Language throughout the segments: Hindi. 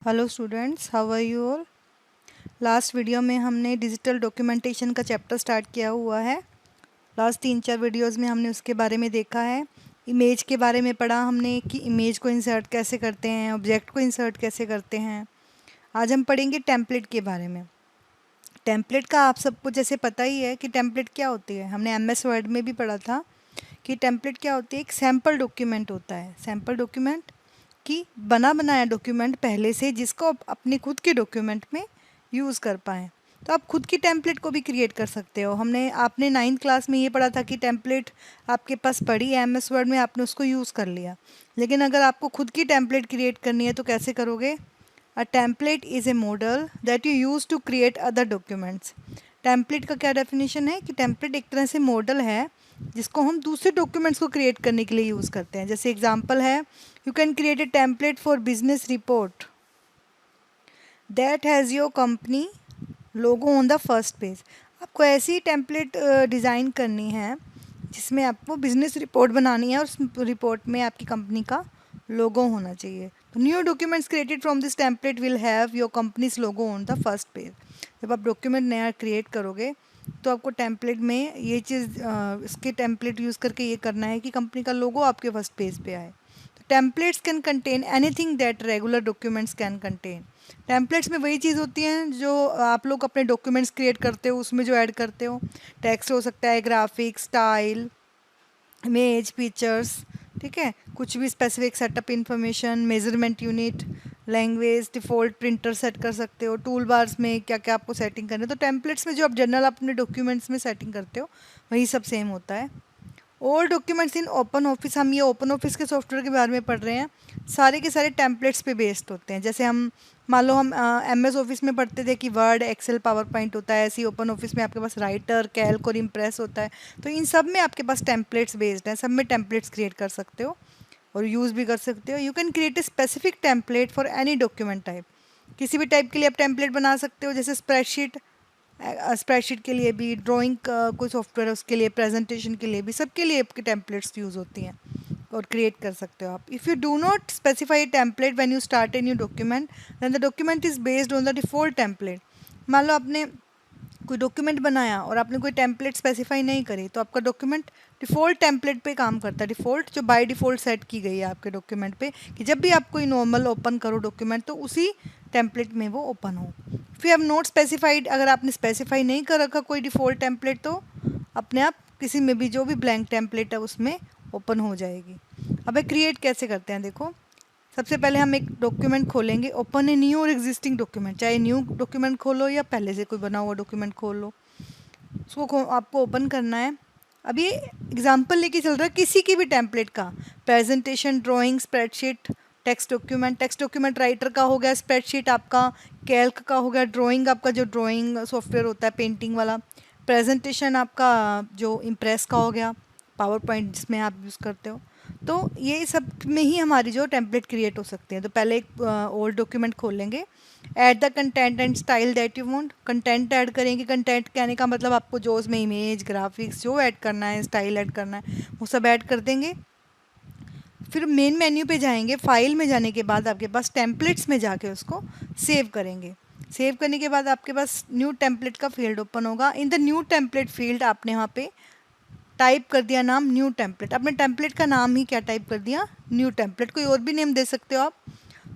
Hello students, how are you all. Last video में हमने डिजिटल डॉक्यूमेंटेशन का चैप्टर स्टार्ट किया हुआ है। लास्ट 3-4 वीडियोस में हमने उसके बारे में देखा है। इमेज के बारे में पढ़ा हमने कि इमेज को इंसर्ट कैसे करते हैं, ऑब्जेक्ट को इंसर्ट कैसे करते हैं। आज हम पढ़ेंगे टेम्पलेट के बारे में। टेम्पलेट का आप सबको जैसे पता ही है कि टेम्पलेट क्या होती है। हमने MS वर्ड में भी पढ़ा था कि टेम्पलेट क्या होती है। एक सैम्पल डॉक्यूमेंट होता है। सैम्पल डॉक्यूमेंट कि बना बनाया डॉक्यूमेंट पहले से, जिसको आप अपने खुद के डॉक्यूमेंट में यूज़ कर पाएँ। तो आप खुद की टेम्पलेट को भी क्रिएट कर सकते हो। आपने 9th क्लास में ये पढ़ा था कि टेम्पलेट आपके पास पड़ी है MS वर्ड में, आपने उसको यूज़ कर लिया। लेकिन अगर आपको खुद की टेम्पलेट क्रिएट करनी है तो कैसे करोगे। A template is a model that you use to create other documents. Template का क्या डेफिनेशन है कि टेम्पलेट एक तरह से मॉडल है जिसको हम दूसरे डॉक्यूमेंट्स को क्रिएट करने के लिए यूज़ करते हैं। जैसे एग्जांपल है, you can create A template for business report that has your company logo on the first page. आपको ऐसी टेम्पलेट डिज़ाइन करनी है जिसमें आपको बिजनेस रिपोर्ट बनानी है और उस रिपोर्ट में आपकी कंपनी का लोगो होना चाहिए। तो new documents created from this template will have your companies logo on the first page. जब आप डॉक्यूमेंट नया क्रिएट करोगे तो आपको टेम्पलेट में ये चीज़ इसके टेम्पलेट यूज़ करके ये करना है कि कंपनी का लोगो आपके फर्स्ट पेज पे आए। तो templates can contain anything that regular documents can contain. Templates में वही चीज़ होती हैं जो आप लोग अपने डॉक्यूमेंट्स क्रिएट करते हो उसमें जो ऐड करते हो। टेक्स्ट हो सकता है, ग्राफिक्स, स्टाइल, इमेज, पिक्चर्स, ठीक है, कुछ भी specific setup information, measurement unit, language, default printer set कर सकते हो। टूल बार्स में क्या क्या आपको सेटिंग करनी है। तो टेम्पलेट्स में जो आप जनरल अपने डॉक्यूमेंट्स में सेटिंग करते हो वही सब सेम होता है। All documents in open office, हम ये ओपन ऑफिस के सॉफ्टवेयर के बारे में पढ़ रहे हैं। सारे के सारे टेम्पलेट्स पे बेस्ड होते हैं। जैसे हम मान लो हम MS ऑफिस में पढ़ते थे कि वर्ड, एक्सेल, पावर पॉइंट होता है, ऐसे ही ओपन ऑफिस में आपके पास राइटर, कैल्क और इम्प्रेस होता है। तो इन सब में आपके पास टेम्पलेट्स बेस्ड हैं। सब में टेम्पलेट्स क्रिएट कर सकते हो और यूज़ भी कर सकते हो। You can create a specific template for any document type. किसी भी टाइप के लिए आप टेम्पलेट बना सकते हो। जैसे स्प्रेडशीट, स्प्रेडशीट के लिए भी, ड्राइंग का कोई सॉफ्टवेयर है उसके लिए, प्रेजेंटेशन के लिए भी, सबके लिए आपकी टेम्पलेट्स यूज़ होती हैं और क्रिएट कर सकते हो आप। If you do not specify template when you start a new document then the document is based on the default template. मान लो आपने कोई डॉक्यूमेंट बनाया और आपने कोई टेम्पलेट स्पेसिफाई नहीं करी तो आपका डॉक्यूमेंट डिफ़ॉल्ट टेम्पलेट पे काम करता है। डिफ़ॉल्ट जो बाय डिफ़ॉल्ट सेट की गई है आपके डॉक्यूमेंट पे कि जब भी आप कोई नॉर्मल ओपन करो डॉक्यूमेंट तो उसी टेम्पलेट में वो ओपन हो। फिर अब नोट स्पेसिफाइड, अगर आपने स्पेसिफाई नहीं कर रखा कोई डिफ़ॉल्ट टेम्पलेट तो अपने आप किसी में भी जो भी ब्लैंक टेम्पलेट है उसमें ओपन हो जाएगी। अब क्रिएट कैसे करते हैं देखो। सबसे पहले हम एक डॉक्यूमेंट खोलेंगे, ओपन ए न्यू और एग्जिस्टिंग डॉक्यूमेंट, चाहे न्यू डॉक्यूमेंट खोलो या पहले से कोई बना हुआ डॉक्यूमेंट खोल लो, उसको आपको ओपन करना है। अब ये एग्जांपल लेके चल रहा है किसी की भी टेम्पलेट का, presentation, drawing, spreadsheet, text document. Text document writer का हो गया, स्प्रेडशीट आपका कैल्क का हो गया, ड्राइंग आपका जो ड्राइंग सॉफ्टवेयर होता है पेंटिंग वाला, प्रेजेंटेशन आपका जो इम्प्रेस का हो गया, पावर पॉइंट जिसमें आप यूज़ करते हो। तो ये सब में ही हमारी जो टेम्पलेट क्रिएट हो सकती है। तो पहले एक ओल्ड डॉक्यूमेंट खोल लेंगे, add the content and style that you want. Content add करेंगे। कंटेंट कहने का मतलब आपको जो उसमें इमेज, ग्राफिक्स जो ऐड करना है, स्टाइल ऐड करना है, वो सब ऐड कर देंगे। फिर मेन मेन्यू पे जाएंगे, फाइल में जाने के बाद आपके पास टेम्पलेट्स में जाके उसको सेव करेंगे। सेव करने के बाद आपके पास न्यू टेम्पलेट का फील्ड ओपन होगा। In the new template field आपने यहाँ पे टाइप कर दिया नाम न्यू टेम्पलेट। आपने टेम्पलेट का नाम ही क्या टाइप कर दिया, न्यू टेम्पलेट। कोई और भी नेम दे सकते हो आप।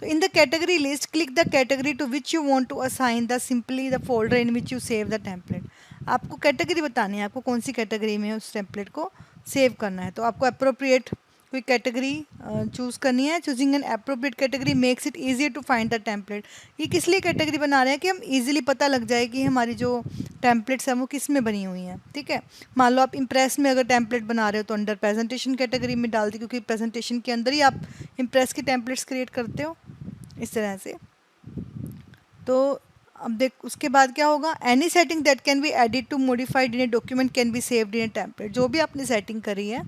तो in the category list click the category to which you want to assign the simply the folder in which you save the template. आपको कैटेगरी बतानी है, आपको कौन सी कैटेगरी में उस टेम्पलेट को सेव करना है। तो आपको अप्रोप्रिएट कोई कैटेगरी चूज़ करनी है। Choosing an appropriate category makes it easier to find the template. ये किस लिए कैटेगरी बना रहे हैं कि हम इजीली पता लग जाए कि हमारी जो टेम्पलेट्स हैं वो किस में बनी हुई हैं, ठीक है। मान लो आप इम्प्रेस में अगर टेम्पलेट बना रहे हो तो अंडर प्रेजेंटेशन कैटेगरी में डाल दी, क्योंकि प्रेजेंटेशन के अंदर ही आप इम्प्रेस की टेम्पलेट्स क्रिएट करते हो इस तरह से। तो अब देख उसके बाद क्या होगा, any setting that can be added to modified in a document can be saved in a template. जो भी आपने सेटिंग करी है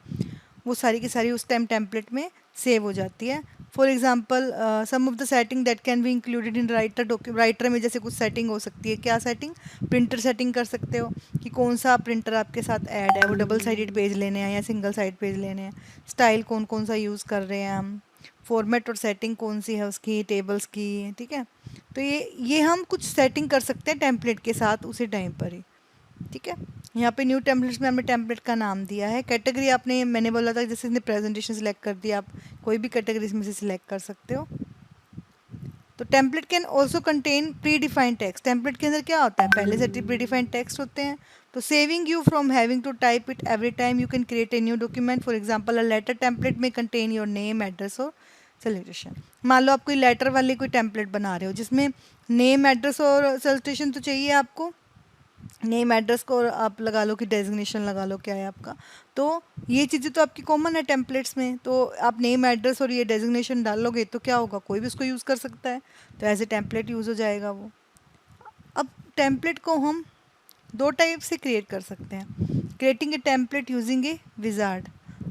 वो सारी की सारी उस टाइम टेम्पलेट में सेव हो जाती है। For example some of the setting that can be included in Writer में जैसे कुछ सेटिंग हो सकती है। क्या सेटिंग, प्रिंटर सेटिंग कर सकते हो कि कौन सा प्रिंटर आपके साथ ऐड है, वो डबल साइडेड पेज लेने हैं या सिंगल साइड पेज लेने हैं, स्टाइल कौन कौन सा यूज़ कर रहे हैं हम, फॉर्मेट और सेटिंग कौन सी है उसकी, टेबल्स की, ठीक है। तो ये हम कुछ सेटिंग कर सकते हैं टेम्पलेट के साथ उसी टाइम पर ही, ठीक है। यहाँ पे न्यू टेम्पलेट्स में हमने टेम्पलेट का नाम दिया है। कैटेगरी आपने, मैंने बोला था जैसे इसने प्रेजेंटेशन सिलेक्ट कर दिया, आप कोई भी कैटेगरी इसमें से सिलेक्ट कर सकते हो। तो template can also contain pre defined text. Template के अंदर क्या होता है, पहले से प्री डिफाइंड टेक्स्ट होते हैं। तो saving you from having to type it every time you can create a new document. For example a letter template में कंटेन योर नेम, एड्रेस और सैल्यूटेशन। मान लो आप कोई लेटर वाली कोई टेम्पलेट बना रहे हो जिसमें नेम, एड्रेस और सैल्यूटेशन तो चाहिए आपको। नेम, एड्रेस को आप लगा लो कि डेजिग्नेशन लगा लो क्या है आपका। तो ये चीज़ें तो आपकी कॉमन है टेम्पलेट्स में। तो आप नेम, एड्रेस और ये डेजिग्नेशन डालोगे तो क्या होगा, कोई भी उसको यूज़ कर सकता है, तो एज ए टेम्पलेट यूज़ हो जाएगा वो। अब टेम्पलेट को हम दो टाइप से क्रिएट कर सकते हैं। Creating a template using A wizard.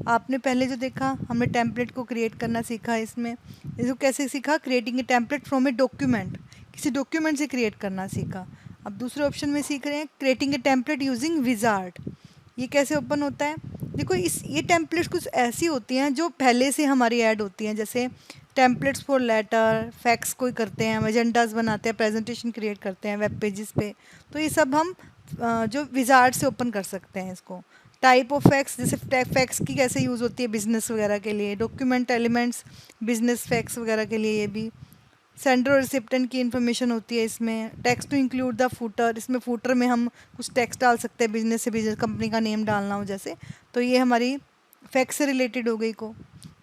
आपने पहले जो देखा, हमने टेम्पलेट को क्रिएट करना सीखा। इसमें इसको कैसे सीखा, creating a template from a document, किसी डॉक्यूमेंट से क्रिएट करना सीखा। अब दूसरे ऑप्शन में सीख रहे हैं creating a template using wizard. ये कैसे ओपन होता है, देखो ये टेम्पलेट्स कुछ ऐसी होती हैं जो पहले से हमारी ऐड होती हैं। जैसे टेम्पलेट्स फॉर लेटर, फैक्स कोई करते हैं, एजेंडाज बनाते हैं, प्रेजेंटेशन क्रिएट करते हैं वेब पेजेस पे। तो ये सब हम जो विजार्ड से ओपन कर सकते हैं इसको। टाइप ऑफ फैक्स, जैसे फैक्स की कैसे यूज़ होती है बिजनेस वगैरह के लिए। डॉक्यूमेंट एलिमेंट्स, बिजनेस फैक्स वगैरह के लिए। ये भी सेंडर और रिसिप्टेंट की इन्फॉर्मेशन होती है इसमें। Text to include the footer, इसमें फूटर में हम कुछ टेक्स्ट डाल सकते हैं, बिजनेस से बिजनेस कंपनी का नेम डालना हो जैसे। तो ये हमारी फैक्स से रिलेटेड हो गई को।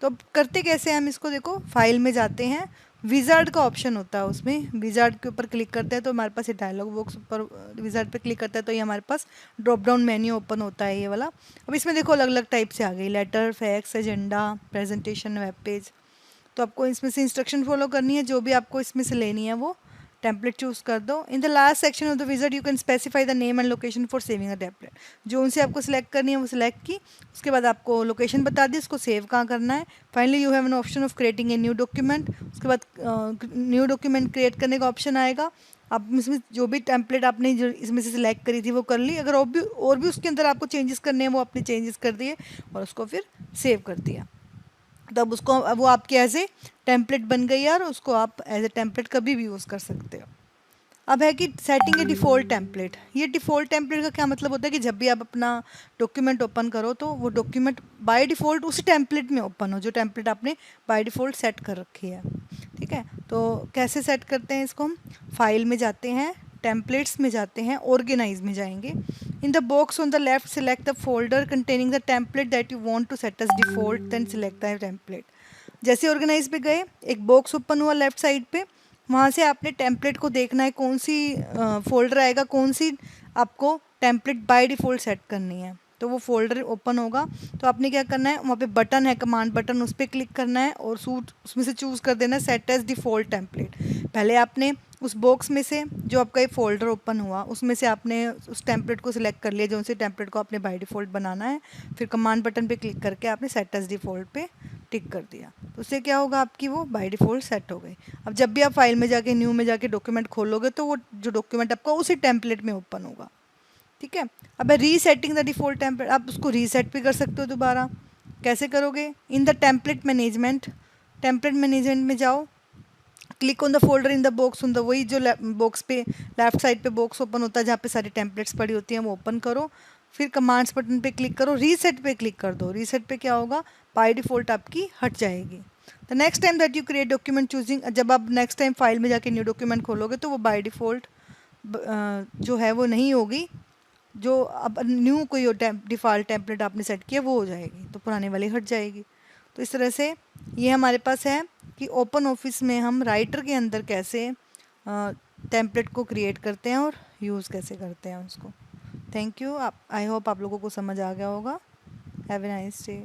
तो अब करते कैसे हम इसको, देखो फाइल में जाते हैं, विजार्ड का ऑप्शन होता है उसमें। विजार्ड के ऊपर क्लिक करते हैं तो हमारे पास ये डायलॉग बॉक्स ऊपर विजार्ड पे क्लिक करते हैं तो ये हमारे पास ड्रॉप डाउन मेन्यू ओपन होता है ये वाला। अब इसमें देखो अलग अलग टाइप से आ गई, letter, fax, agenda, presentation, web page. तो आपको इसमें से इंस्ट्रक्शन फॉलो करनी है, जो भी आपको इसमें से लेनी है वो टेम्पलेट चूज कर दो। In the last section of the wizard you can specify the name and location for saving a template. जो उनसे आपको सिलेक्ट करनी है वो सिलेक्ट की, उसके बाद आपको लोकेशन बता दी, उसको सेव कहाँ करना है। Finally you have an option of creating a new document. उसके बाद न्यू डॉक्यूमेंट क्रिएट करने का ऑप्शन आएगा। आप इसमें जो भी टेम्पलेट आपने जो इसमें से सिलेक्ट करी थी वो कर ली। अगर और भी उसके अंदर आपको चेंजेस करने हैं वो आपने चेंजेस कर दिए और उसको फिर सेव कर दिया। तब उसको, अब वो आपके एज ए टेम्पलेट बन गई है और उसको आप एज ए टेम्पलेट कभी भी यूज़ कर सकते हो। अब है कि सेटिंग ए डिफ़ॉल्ट टेम्पलेट। ये डिफ़ॉल्ट टेम्पलेट का क्या मतलब होता है कि जब भी आप अपना डॉक्यूमेंट ओपन करो तो वो डॉक्यूमेंट बाय डिफ़ॉल्ट उसी टेम्पलेट में ओपन हो जो टेम्पलेट आपने बाय डिफ़ॉल्ट सेट कर रखी है, ठीक है। तो कैसे सेट करते हैं इसको, हम फाइल में जाते हैं, टेम्पलेट्स में जाते हैं, ऑर्गेनाइज में जाएंगे। In the box on the left select the folder containing the template that you want to set as default, then select the template. जैसे ऑर्गेनाइज पे गए, एक बॉक्स ओपन हुआ लेफ्ट साइड पे, वहाँ से आपने टेम्पलेट को देखना है कौन सी फोल्डर आएगा, कौन सी आपको टेम्पलेट बाय डिफ़ॉल्ट सेट करनी है। तो वो फोल्डर ओपन होगा। तो आपने क्या करना है, वहाँ पे बटन है कमांड बटन, उस पर क्लिक करना है और उसमें से चूज़ कर देना है सेट एज डिफ़ॉल्ट टेम्पलेट। पहले आपने उस बॉक्स में से जो आपका ये फोल्डर ओपन हुआ उसमें से आपने उस टेम्पलेट को सिलेक्ट कर लिया जो उसी टेम्पलेट को आपने बाय डिफ़ॉल्ट बनाना है। फिर कमांड बटन पे क्लिक करके आपने सेट एज डिफ़ॉल्ट पे टिक कर दिया। तो उससे क्या होगा, आपकी वो बाय डिफ़ॉल्ट सेट हो गई। अब जब भी आप फाइल में जाके न्यू में जाके डॉक्यूमेंट खोलोगे तो वो जो डॉक्यूमेंट आपका उसी टेम्पलेट में ओपन होगा, ठीक है। अब रीसेटिंग द डिफ़ॉल्ट टेम्पलेट, आप उसको रीसेट भी कर सकते हो दोबारा। कैसे करोगे, in the template management, template management में जाओ, click on the folder in the box on the, वही जो बॉक्स पे लेफ्ट साइड पे बॉक्स ओपन होता है जहाँ पे सारी टेम्पलेट्स पड़ी होती हैं वो ओपन करो। फिर कमांड्स बटन पे क्लिक करो, रीसेट पे क्लिक कर दो। रीसेट पे क्या होगा, बाय डिफ़ॉल्ट आपकी हट जाएगी। The next time that you create document choosing, जब आप नेक्स्ट टाइम फाइल में जाके न्यू डॉक्यूमेंट खोलोगे तो वो बाय डिफ़ॉल्ट जो है वो नहीं होगी। जो अब न्यू कोई डिफ़ॉल्ट टेम्पलेट आपने सेट किया वो हो जाएगी, तो पुराने वाली हट जाएगी। तो इस तरह से ये हमारे पास है कि ओपन ऑफिस में हम राइटर के अंदर कैसे टेम्पलेट को क्रिएट करते हैं और यूज़ कैसे करते हैं उसको। Thank you. आई होप आप लोगों को समझ आ गया होगा। Have a nice day.